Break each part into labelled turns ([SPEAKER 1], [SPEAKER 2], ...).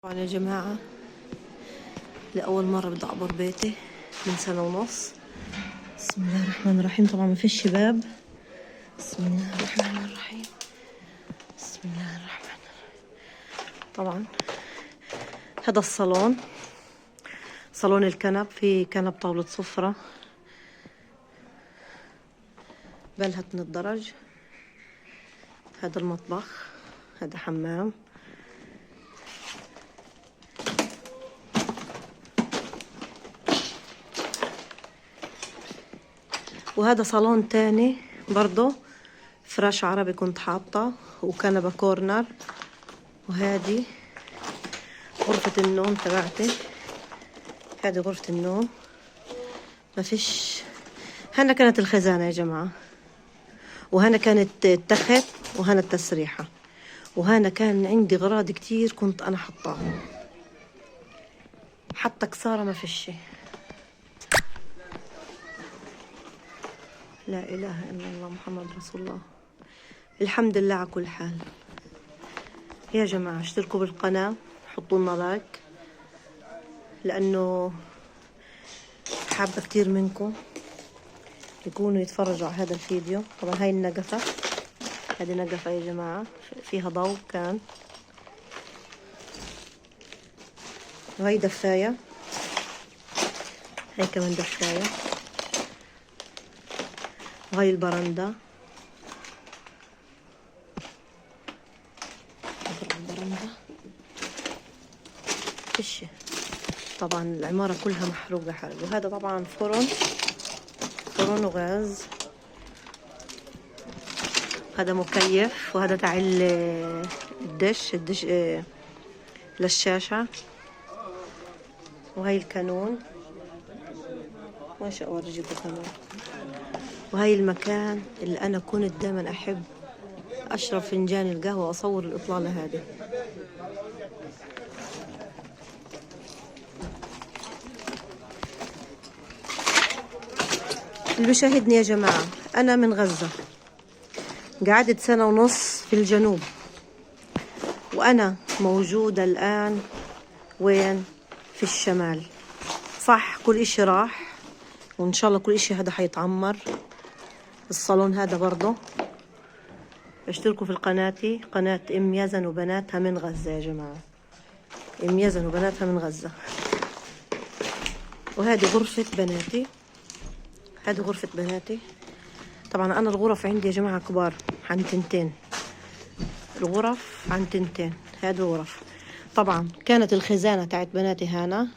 [SPEAKER 1] طبعا يا جماعة، لأول مرة بدي أعبر بيتي من سنة ونص. بسم الله الرحمن الرحيم. طبعا ما فيش شباب. بسم الله الرحمن الرحيم. بسم الله الرحمن الرحيم. طبعا هذا الصالون، صالون الكنب. في كنب طاولة صفرة بلهت من الدرج. هذا المطبخ، هذا حمام. وهذا صالون تاني برضو، فراش عربي كنت حاطة، وكنبة كورنر. وهذه غرفة النوم تبعتي. هذه غرفة النوم. ما فيش. هنا كانت الخزانة يا جماعة، وهنا كانت التخت، وهنا التسريحة، وهنا كان عندي غراض كتير كنت أنا حطاها، حتى كسارة ما فيش شي. لا إله إلا الله محمد رسول الله. الحمد لله على كل حال. يا جماعة اشتركوا بالقناة، حطوا لنا لايك، لأنه حابة كتير منكم يكونوا يتفرجوا على هذا الفيديو. طبعا هاي النقفة، هذه نقفة يا جماعة فيها ضوء كان. وهي دفاية، هاي كمان دفاية. وهي البرندة، البرندة فيش. طبعا العمارة كلها محروقة حرق. وهذا طبعا فرن وغاز. هذا مكيف، وهذا تاع الدش للشاشة. وهي الكانون، ما شاء الله اورجيكم كمان. وهي المكان اللي انا كنت دائما احب اشرب فنجان القهوة واصور الاطلالة هذه. اللي بيشاهدني يا جماعة، انا من غزة، قعدت سنة ونص في الجنوب، وانا موجودة الان وين؟ في الشمال. صح كل اشي راح، وان شاء الله كل اشي هذا حيتعمر. الصالون هذا برضه. اشتركوا في قناتي، قناة ام يزن وبناتها من غزة يا جماعة. ام يزن وبناتها من غزة. وهذه غرفة بناتي، هذه غرفة بناتي. طبعا انا الغرف عندي يا جماعة كبار، عن 2. الغرف عن 2. هذه غرف. طبعا كانت الخزانة تاعت بناتي هنا،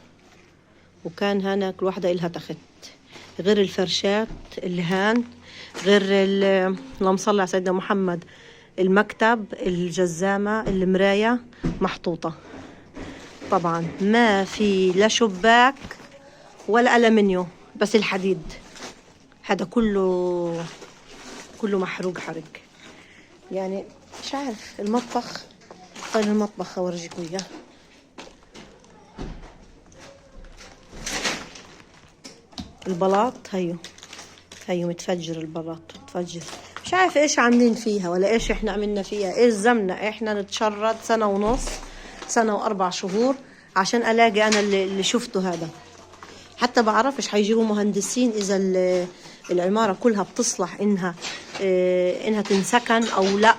[SPEAKER 1] وكان هنا كل واحدة إلها تخت، غير الفرشات اللي هان، غير اللهم صل على سيدنا محمد، المكتب، الجزامة، المراية محطوطة. طبعا ما في لا شباك ولا ألمنيو، بس الحديد هذا كله محروق حرق. يعني مش عارف. المطبخ، طيب المطبخ أورجيكم إياه. البلاط هيو متفجر. البلاط متفجر. مش عارف ايش عاملين فيها، ولا ايش احنا عملنا فيها. ايش زمنا احنا نتشرد سنة ونص، سنة و4 شهور عشان الاقي انا اللي شفته هذا. حتى بعرفش حيجيبوا مهندسين اذا العمارة كلها بتصلح انها تنسكن او لا،